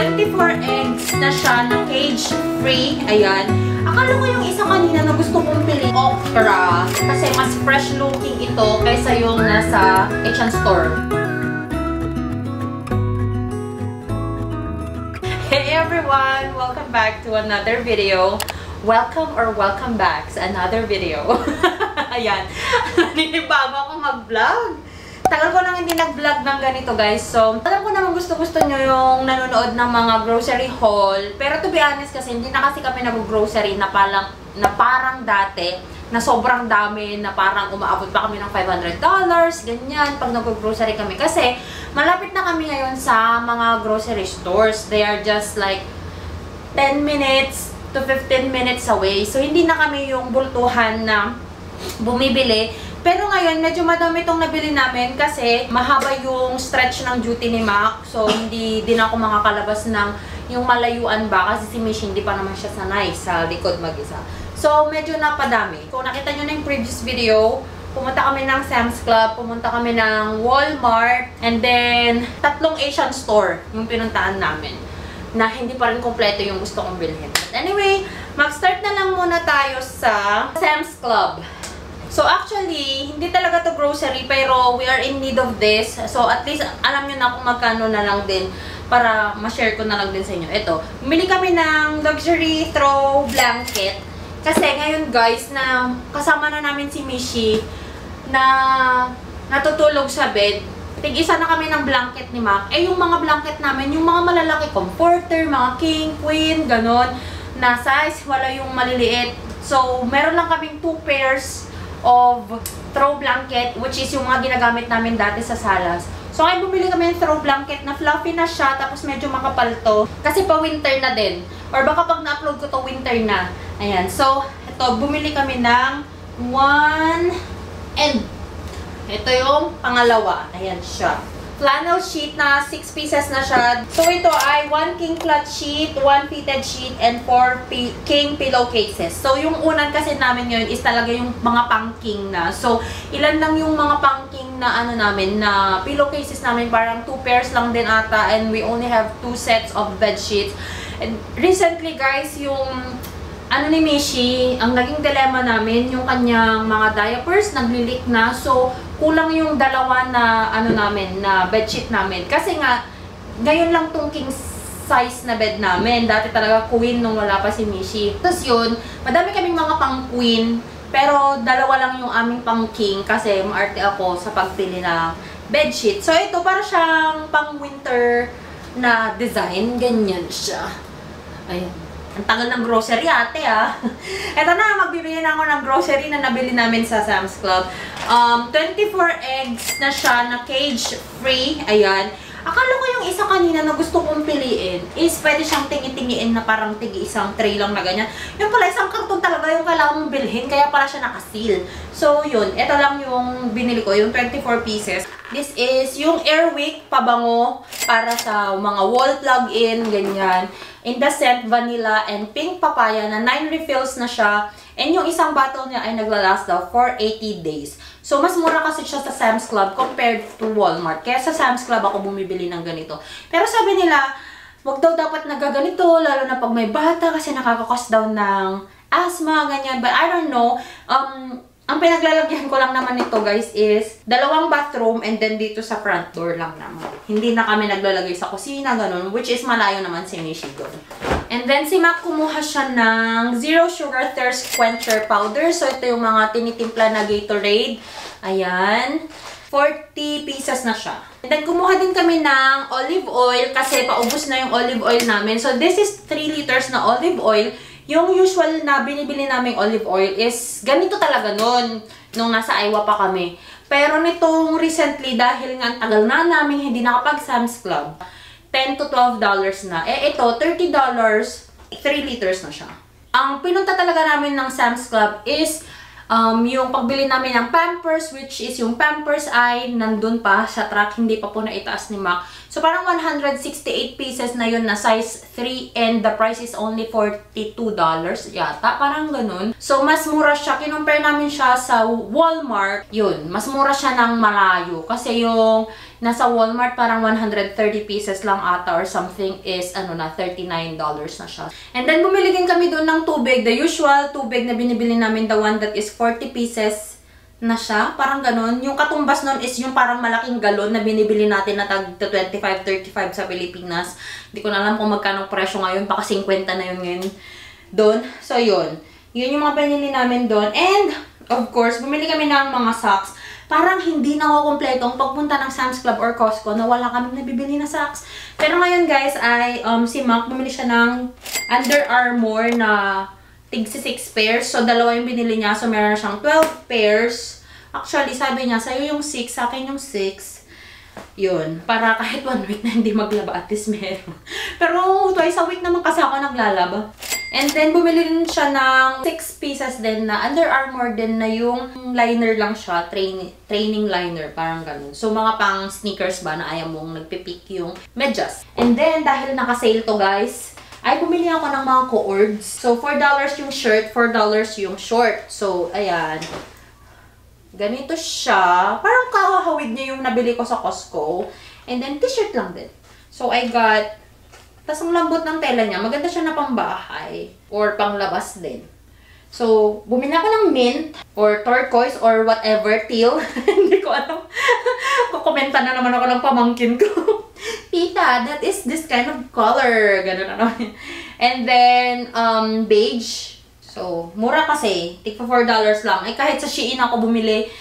24 eggs na siya na cage-free. Ayan. Akala ko yung isa kanina na gusto kong pili okra kasi mas fresh looking ito kaysa yung nasa H&M store. Hey everyone! Welcome back to another video. Welcome or welcome back sa another video. Ayan. Ninibago akong mag-vlog. Tagal ko nang hindi nag-vlog ng ganito guys. So, alam ko naman gusto-gusto nyo yung nanonood ng mga grocery haul. Pero to be honest kasi, hindi na kasi kami nag-grocery na parang dati. Na sobrang dami, na parang umaabot pa kami ng $500. Ganyan, pag nag-grocery kami. Kasi, malapit na kami ngayon sa mga grocery stores. They are just like 10 minutes to 15 minutes away. So, hindi na kami yung bultuhan na bumibili. Pero ngayon, medyo madami itong nabili namin kasi mahaba yung stretch ng duty ni Mac. So, hindi din ako makakalabas ng yung malayuan ba kasi si Mish hindi pa naman siya sanay sa likod mag-isa. So, medyo napadami. Kung nakita nyo na yung previous video, pumunta kami ng Sam's Club, pumunta kami ng Walmart, and then, 3 Asian store yung pinuntaan namin na hindi pa rin kompleto yung gusto kong bilhin. But anyway, mag-start na lang muna tayo sa Sam's Club. So actually, hindi talaga to grocery pero we are in need of this. So at least alam nyo na kung magkano na lang din para ma-share ko na lang din sa inyo. Ito, bumili kami ng luxury throw blanket. Kasi ngayon guys, na kasama na namin si Mishi na natutulog sa bed. Tig-isa na kami ng blanket ni Mac. Eh yung mga blanket namin, yung mga malalaki comforter, mga king, queen, ganon na size, wala yung maliliit. So meron lang kaming 2 pairs of throw blanket, which is yung mga ginagamit namin dati sa salas. So, ay bumili kami ng throw blanket na fluffy na siya, tapos medyo makapal to. Kasi pa winter na din. Or baka pag na-upload ko to winter na. Ayan. So, ito, bumili kami ng 1 and ito yung pangalawa. Ayan siya. Flannel sheet na 6 pieces na siya. So, ito ay 1 king flat sheet, 1 fitted sheet, and 4 king pillowcases. So, yung unan kasi namin yun is talaga yung mga pang-king na. So, ilan lang yung mga pang-king na ano namin, na pillowcases namin, parang 2 pairs lang din ata, and we only have 2 sets of bed sheets. And recently, guys, yung ano ni Mishi, ang naging dilemma namin, yung kanyang mga diapers, nagli-leak na. So, kulang yung dalawa na ano namin, na bedsheet namin. Kasi nga, ngayon lang tong king size na bed namin. Dati talaga queen nung wala pa si Mishi. Tapos yun, madami kaming mga pang queen, pero dalawa lang yung aming pang king kasi maarte ako sa pagpili ng bedsheet. So, ito para siyang pang winter na design. Ganyan siya. Ayan. Ang tagal ng grocery ate ah. Eto na, magbibili na ako ng grocery na nabili namin sa Sam's Club. 24 eggs na siya na cage-free. Ayan. Akala ko yung isa kanina na gusto kong piliin is pwede siyang tingi-tingiin na parang tigi-isang tray lang na ganyan. Yung pala isang karton talaga yung kailangan mong bilhin kaya pala siya nakaseal. So yun, ito lang yung binili ko, yung 24 pieces. This is yung Airwick pabango para sa mga wall plug-in, ganyan. In the scent, vanilla and pink papaya na 9 refills na siya. And yung isang bottle niya ay naglalast daw for 80 days. So, mas mura kasi siya sa Sam's Club compared to Walmart. Kaya sa Sam's Club ako bumibili ng ganito. Pero sabi nila, wag daw dapat nagaganito, lalo na pag may bata kasi nakakakos daw ng asthma, ganyan. But I don't know. Ang pinaglalagyan ko lang naman nito guys is 2 bathroom and then dito sa front door lang naman. Hindi na kami naglalagay sa kusina, ganun. Which is malayo naman si Mishi doon. And then si Mac kumuha siya ng Zero Sugar Thirst Quencher Powder. So ito yung mga tinitimpla na Gatorade. Ayan. 40 pieces na siya. And then kumuha din kami ng olive oil kasi paubos na yung olive oil namin. So this is 3 liters na olive oil. Yung usual na binibili naming olive oil is ganito talaga nun, nung nasa Iowa pa kami. Pero nitong recently, dahil nga ang tagal na namin hindi nakapag Sam's Club, $10 to $12 na. Eh ito, $30, 3 liters na siya. Ang pinunta talaga namin ng Sam's Club is yung pagbili namin ng Pampers, which is yung Pampers ay nandun pa sa truck, hindi pa po naitaas ni Mac. So, parang 168 pieces na yun na size 3 and the price is only $42 yata. Parang ganun. So, mas mura siya. Kinumpare namin siya sa Walmart. Yun, mas mura siya ng malayo. Kasi yung nasa Walmart parang 130 pieces lang ata or something is ano na, $39 na siya. And then bumili din kami doon ng tubig, the usual tubig na binibili namin, the one that is 40 pieces na siya, parang ganon. Yung katumbas nun is yung parang malaking galon na binibili natin na tag 25-35 sa Pilipinas. Hindi ko na alam kung magkano presyo ngayon, baka 50 na yun ngayon doon. So yun, yun yung mga binili namin doon. And of course, bumili kami ng mga socks. Parang hindi na ako kompleto ang pagpunta ng Sam's Club or Costco na wala kaming nabibili na socks. Pero ngayon guys ay si Mac bumili siya ng Under Armour na tig 6 pairs. So dalawa yung binili niya. So meron na siyang 12 pairs. Actually sabi niya sa'yo yung 6, sa akin yung 6. Yun. Para kahit 1 week na hindi maglaba at least meron. Pero twice a week naman kasi ako naglalaba. And then, bumili rin siya ng 6 pieces din na Under Armour din na yung liner lang siya. Training liner. Parang ganun. So, mga pang sneakers ba na ayaw mong nagpipik yung medyas. And then, dahil naka-sale to guys, ay bumili ako ng mga cords. So, $4 yung shirt, $4 yung short. So, ayan. Ganito siya. Parang kakahawid niya yung nabili ko sa Costco. And then, t-shirt lang din. So, I got... Tapos ang lambot ng tela niya, maganda siya na pangbahay or panglabas din. So, bumili ako ng mint or turquoise or whatever, teal. Hindi ko alam. Kukomenta na naman ako ng pamangkin ko. Tita, that is this kind of color. Ganun na naman. And then, beige. So, mura kasi. Tigpa $4 lang. Eh, kahit sa Shein ako bumili,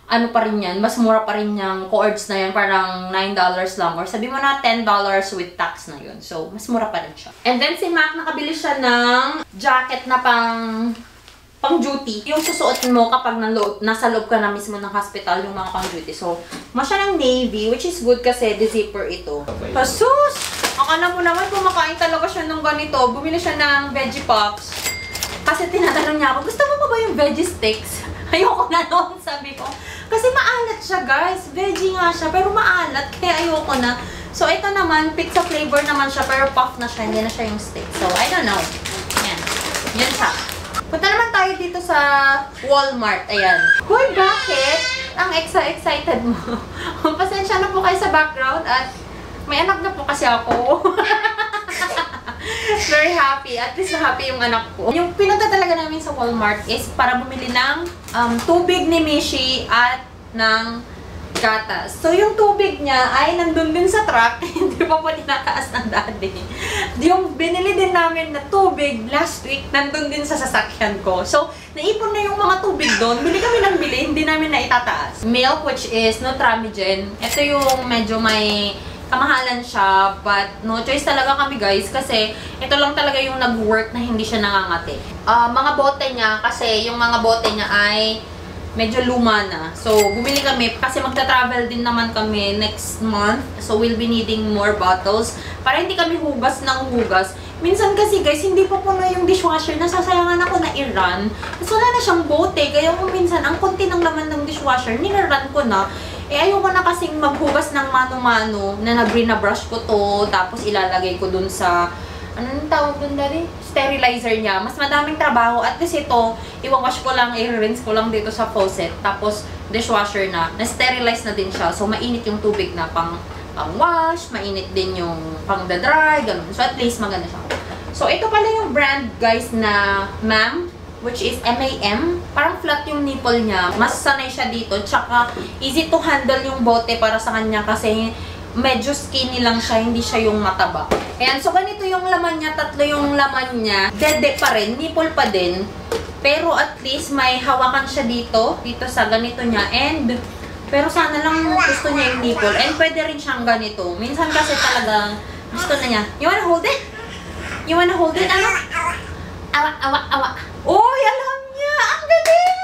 ano pa rin yan, mas mura pa rin yung cords na yan, parang $9 lang. Or sabi mo na $10 with tax na yun. So, mas mura pa rin siya. And then si Mac, nakabili siya ng jacket na pang-duty. Yung susuot mo kapag nasa loob ka na mismo ng hospital, yung mga pang-duty. So, mas siya ng navy, which is good kasi the zipper ito. Pasus! Akala mo naman, kumakain talaga siya ng ganito. Bumili siya ng veggie pops. Kasi tinatanong niya ako, gusto mo ba yung veggie sticks? Ayoko na noon, sabi ko. Kasi maalat siya, guys. Veggie nga siya, pero maalat. Kaya ayoko na. So, ito naman, pizza flavor naman siya, pero puff na siya. Hindi na siya yung stick. So, I don't know. Yan. Yan siya. Punta naman tayo dito sa Walmart. Ayan. Hoy, bakit? Ang excited mo. Pasensya na po kayo sa background at may anak na po kasi ako. Very happy. At least happy yung anak ko. Yung pinunta talaga namin sa Walmart is para bumili ng tubig ni Mishi at ng gatas. So, yung tubig niya ay nandun din sa truck. Hindi pa po tinataas ng daddy. Yung binili din namin na tubig last week, nandun din sa sasakyan ko. So, naipon na yung mga tubig doon. Bili kami ng bili, hindi namin na itataas. Milk, which is Nutramigen. Ito yung medyo may kamahalan siya, but no choice talaga kami guys kasi ito lang talaga yung nag-work na hindi siya nangangati. Mga bote niya, kasi yung mga bote niya ay medyo luma na. So, bumili kami kasi magta-travel din naman kami next month. So, we'll be needing more bottles para hindi kami hugas ng hugas. Minsan kasi guys, hindi pa puno yung dishwasher. Nasasayangan ako na i-run. Kasi wala na siyang bote. Kaya kung minsan, ang konti ng laman ng dishwasher, nirarun ko na. Eh, ayoko na kasing maghugas ng mano-mano na nag-brush ko to, tapos ilalagay ko dun sa, anong tawag dun dali? Sterilizer niya. Mas madaming trabaho. At least ito, i-wash ko lang, i-rinse ko lang dito sa faucet. Tapos, dishwasher na. Na-sterilize na din siya. So, mainit yung tubig na pang-wash, mainit din yung pang-dry, ganun. So, at least maganda siya. So, ito pala yung brand, guys, na Ma'am, which is MAM. Parang flat yung nipple niya. Mas sanay siya dito. Tsaka, easy to handle yung bote para sa kanya kasi medyo skinny lang siya, hindi siya yung mataba. Ayan, so ganito yung laman niya. Tatlo yung laman niya. Dede pa rin. Nipple pa din. Pero at least may hawakan siya dito. Dito sa ganito niya. And, pero sana lang gusto niya yung nipple. And pwede rin siyang ganito. Minsan kasi talagang gusto na niya. You wanna hold it? You wanna hold it? Ano? Awa, awa, awa. Uy, alam niya! Ang galing!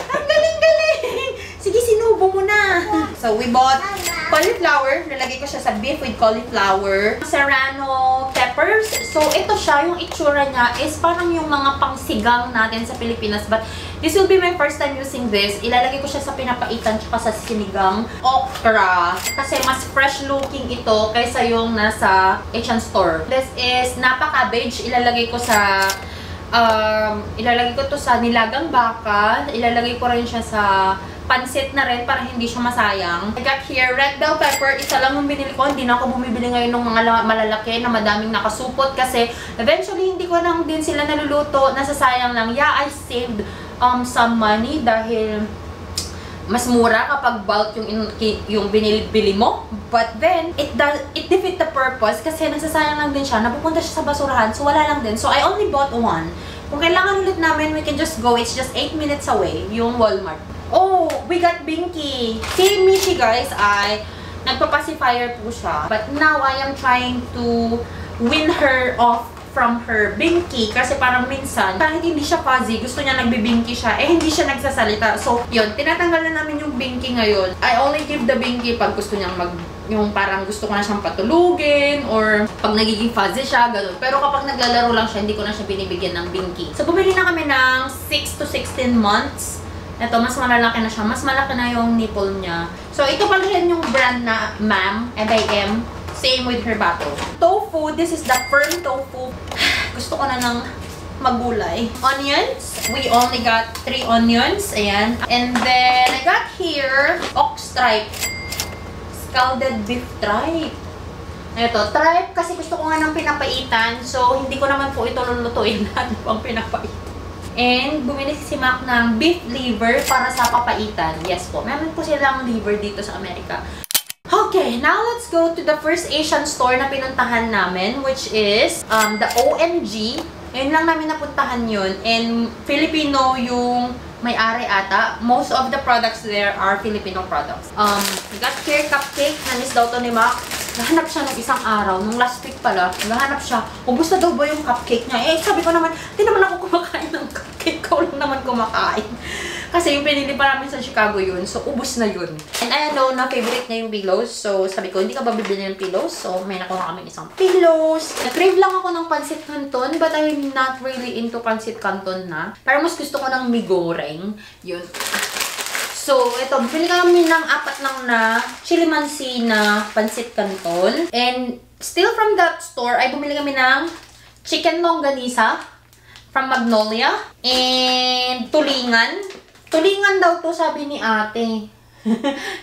Ang galing-galing! Sige, sinubo mo na. So, we bought cauliflower. Nalagay ko siya sa beef with cauliflower. Serrano peppers. So, ito siya. Yung itsura niya is parang yung mga pangsigang natin sa Pilipinas. But, this will be my first time using this. Ilalagay ko siya sa pinapaitan tsaka sa sinigang okra. Kasi mas fresh looking ito kaysa yung nasa Asian store. This is napa cabbage. Ilalagay ko to sa nilagang baka. Ilalagay ko rin siya sa pansit na rin para hindi siya masayang. I got here red bell pepper. Isa lang yung binili ko. Hindi na ako bumibili ngayon ng mga malalaki na madaming nakasupot kasi eventually hindi ko lang din sila naluluto. Nasasayang lang. Yeah, I saved some money dahil mas mura kapag bulk yung binili mo. But then, it defeat the purpose kasi nasasayang lang din siya. Napupunta siya sa basurahan, so wala lang din. So, I only bought one. Kung kailangan ulit namin, we can just go. It's just 8 minutes away, yung Walmart. Oh, we got Binky. Si Mishi, guys, ay nagpa-pacifier po siya. But now, I am trying to win her off from her Binky kasi parang minsan, kahit hindi siya fuzzy, gusto niya nagbibinky siya, hindi siya nagsasalita. So, yun, tinatanggal na namin yung Binky ngayon. I only give the Binky pag gusto niyang yung parang gusto ko na siyang patulugin or pag nagiging fuzzy siya, gano'n. Pero kapag naglalaro lang siya, hindi ko na siya binibigyan ng Binky. So, bumili na kami ng 6 to 16 months. Ito, mas malalaki na siya. Mas malaki na yung nipple niya. So, ito pala rin yung brand na Ma'am, M-I-M. Same with her bottle. Tofu, this is the firm tofu. Gusto ko na ng magulay. Onions, we only got 3 onions. Ayan. And then, I got here, ox tripe. Scalded beef tripe. Ito, tripe kasi gusto ko nga ng pinapaitan. So, hindi ko naman po ito lulutuin na pang pinapaitan. And, bumili si Mac ng beef liver para sa papaitan. Yes po, meron po silang liver dito sa Amerika. Okay, now let's go to the first Asian store na pinuntahan namin, which is the OMG. Ayun lang namin napuntahan yun. And Filipino yung may-ari ata. Most of the products there are Filipino products. We got here cupcake. Nanis daw to ni Mac. Nahanap siya ng isang araw. Nung last week pala, nahanap siya. Ubus na daw ba yung cupcake niya? Sabi ko naman, di naman ako kumakain ng cupcake. Ikaw lang naman kumakain. Kasi yung pinili pa namin sa Chicago yun. So, ubus na yun. And I know na favorite niya yung pillows. So, sabi ko, hindi ka ba bibili ng pillows? So, may nakuha kami isang pillows. Nag-crave lang ako ng pancit canton. But I'm not really into pancit canton na. Pero mas gusto ko ng mi goreng. Yun. So, ito. Bili kami ng 4 lang na chili mansi na pancit canton. And still from that store, ay bumili kami ng chicken longganisa from Magnolia. And tulingan. Tulingan daw to, sabi ni ate.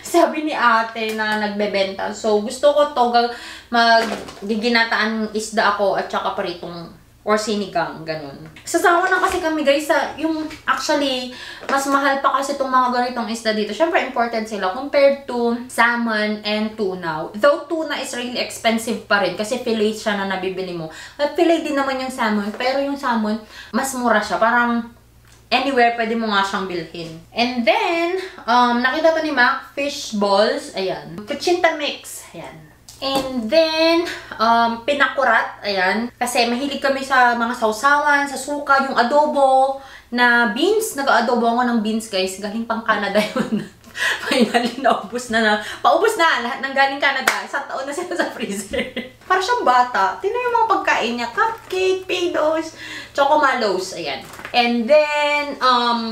Sabi ni ate na nagbebenta. So, gusto ko to magiginataan isda ako at saka paritong or sinigang, ganun. Sasawa na kasi kami, guys, sa yung actually, mas mahal pa kasi itong mga ganitong isda dito. Siyempre, important sila compared to salmon and tuna. Though tuna is really expensive pa rin kasi fillet siya na nabibili mo. At fillet din naman yung salmon, pero yung salmon, mas mura siya. Parang anywhere, pwede mo nga siyang bilhin. And then, nakita to ni Mac, fish balls. Ayan. Kuchinta mix. Ayan. And then, pinakurat. Ayan. Kasi mahilig kami sa mga sausawan, sa suka, yung adobo na beans. Nag-adobo ako ng beans, guys. Galing pang Canada yun. Finally, naubos na. Paubos na. Lahat ng galing Canada. Isang taon na sila sa freezer. Para siyang bata. Tingnan yung mga pagkain niya. Cupcake, pedos, chocomalos. Ayan. And then,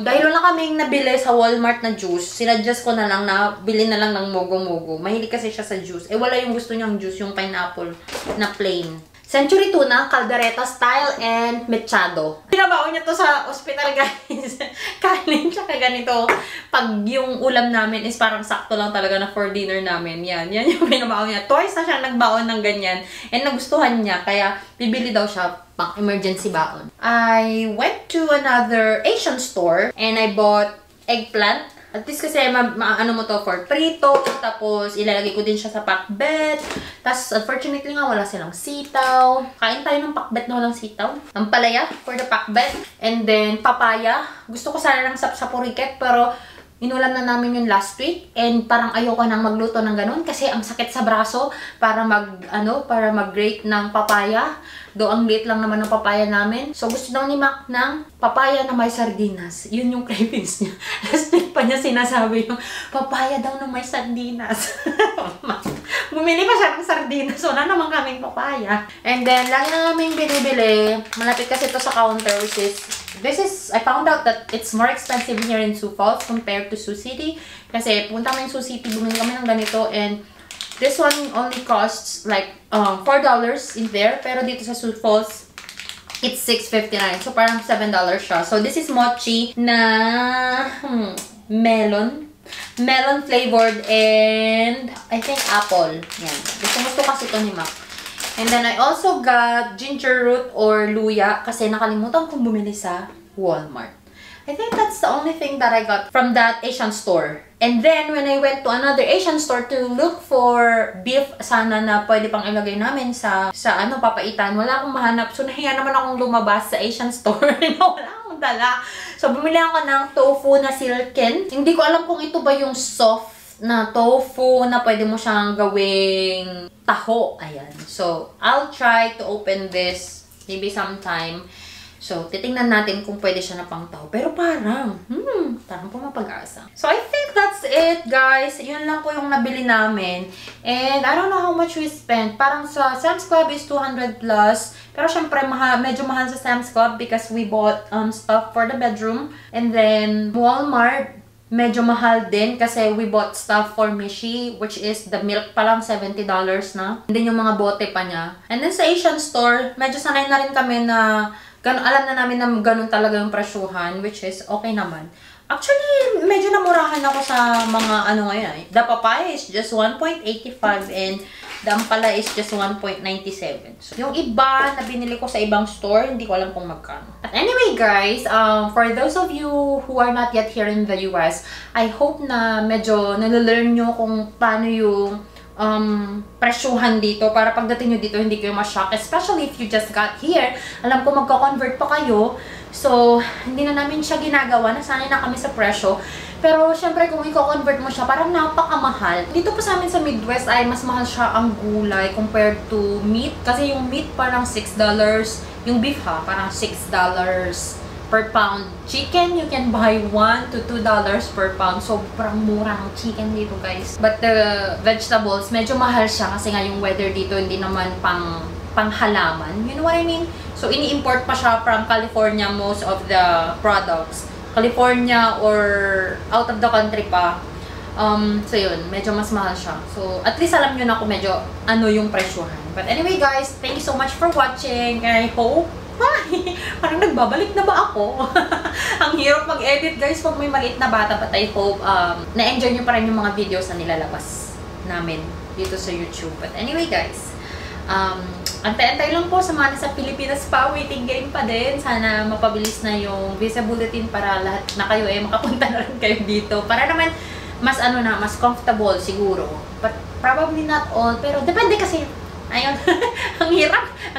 dahil wala kaming nabili sa Walmart na juice, sinadjust ko na lang na bili na lang ng mogo-mogo. Mahilig kasi siya sa juice. Wala yung gusto niyang juice, yung pineapple na plain. Century tuna, caldereta style, and mechado. Pinabaon niya to sa ospital, guys. Kanin, tsaka ganito. Pag yung ulam namin is parang sakto lang talaga na for dinner namin. Yan yung pinabaon niya. Twice na siya nagbaon ng ganyan. And nagustuhan niya, kaya bibili daw siya pang emergency baon. I went to another Asian store and I bought eggplant. At least kasi ano mo to for prito, tapos ilalagay ko din siya sa pakbet. Tapos unfortunately nga wala silang sitaw. Kain tayo ng pakbet na walang sitaw. Ampalaya for the pakbet. And then papaya. Gusto ko sana ng sapsapuriket pero inulam na namin yun last week. And parang ayoko nang magluto ng ganun kasi ang sakit sa braso para mag-grate ng papaya. Do ang liit lang naman ng papaya namin. So, gusto daw ni Mac ng papaya na may sardinas. Yun yung cravings niya. Last week pa niya sinasabi yung papaya daw na may sardinas. Bumili pa siya ng sardinas. So, wala naman kaming papaya. And then, lagi na namin binibili. Malapit kasi ito sa counter, which is, I found out that it's more expensive here in Sioux Falls compared to Sioux City. Kasi, punta kami in Sioux City, bumili kami ng ganito, and this one only costs like $4 in there. Pero dito sa Sioux Falls, it's $6.59. So, parang $7 siya. So, this is mochi na melon Melon flavored and I think apple. Yan. Gusto kasi ito ni Mac. And then I also got ginger root or luya kasi nakalimutan kong bumili sa Walmart. I think that's the only thing that I got from that Asian store. And then, when I went to another Asian store to look for beef, sana na pwede pang ilagay namin sa papaitan, wala akong mahanap. So, nahiya naman akong lumabas sa Asian store na wala akong dala. So, bumili ako ng tofu na silken. Hindi ko alam kung ito ba yung soft na tofu na pwede mo siyang gawing taho. Ayan. So, I'll try to open this maybe sometime. So, titingnan natin kung pwede siya na pang taho. Pero parang po mapag-asa. So, I think that's it, guys. Yun lang po yung nabili namin. And I don't know how much we spent. Parang sa Sam's Club is 200 plus. Pero syempre, medyo mahal sa Sam's Club because we bought stuff for the bedroom. And then, Walmart, medyo mahal din kasi we bought stuff for Mishi, which is the milk pa lang $70 na. And then, yung mga bote pa niya. And then, sa Asian store, medyo sanay na rin kami na alam na namin na ganun talaga yung presyuhan, which is okay naman. Actually, medyo namurahan ako sa mga ngayon. The papaya is just 1.85 and the ampala is just 1.97. So, yung iba na binili ko sa ibang store, hindi ko alam kung magkano. But anyway, guys, for those of you who are not yet here in the US, I hope na medyo nalalearn nyo kung paano yung presyuhan dito para pagdating nyo dito hindi kayo ma-shock, especially if you just got here. Alam ko magko-convert pa kayo, so hindi na namin siya ginagawa, nasanay na kami sa presyo. Pero syempre kung i-convert mo siya, parang napakamahal. Dito po sa amin sa Midwest ay mas mahal siya ang gulay compared to meat, kasi yung meat parang $6, yung beef parang $6 per pound. Chicken, you can buy $1 to $2 per pound. Sobrang mura ng chicken dito, guys. But the vegetables, medyo mahal siya kasi nga yung weather dito hindi naman panghalaman. You know what I mean? So, ini-import pa siya from California, most of the products. California or out of the country pa. So, yun. Medyo mas mahal siya. So, at least alam nyo na kung medyo yung presyuhan. But anyway, guys, thank you so much for watching. And I hope parang nagbabalik na ba ako? Ang hirap mag-edit, guys, pag may maliit na bata. But I hope na-enjoy nyo pa rin yung mga videos na nilalabas namin dito sa YouTube. But anyway, guys, antay-antay lang po sa mga nasa Pilipinas pa. Waiting game pa din. Sana mapabilis na yung visa bulletin para lahat na kayo makapunta na rin kayo dito. Para naman mas mas comfortable siguro. But probably not all. Pero depende kasi. Ayun. ang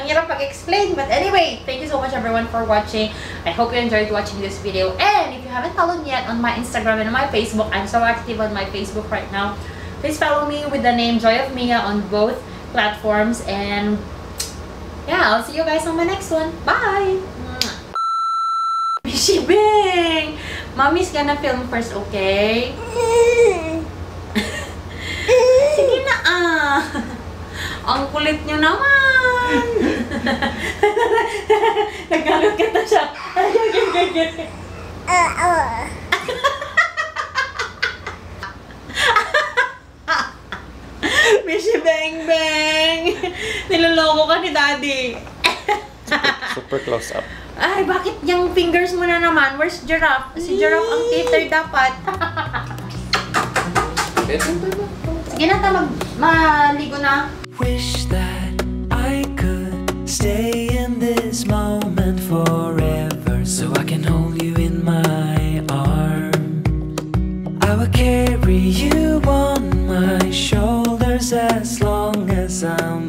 hirap pag-explain. But anyway, thank you so much everyone for watching. I hope you enjoyed watching this video. And if you haven't followed me yet on my Instagram and on my Facebook, I'm so active on my Facebook right now. Please follow me with the name Joy of Mia on both platforms. And yeah, I'll see you guys on my next one. Bye! Bishibing! Mommy's gonna film first, okay? Sige na Ang kulit nyo naman! Nagkagat ka na siya. Bishi Bang Bang! Niloloko ka ni Daddy. Super close up. Ay, bakit yung fingers mo na naman? Where's Giraffe? Si Giraffe ang teeter dapat. Sige na, maligo na. Wish that I could stay in this moment forever, so I can hold you in my arms. I will carry you on my shoulders as long as I'm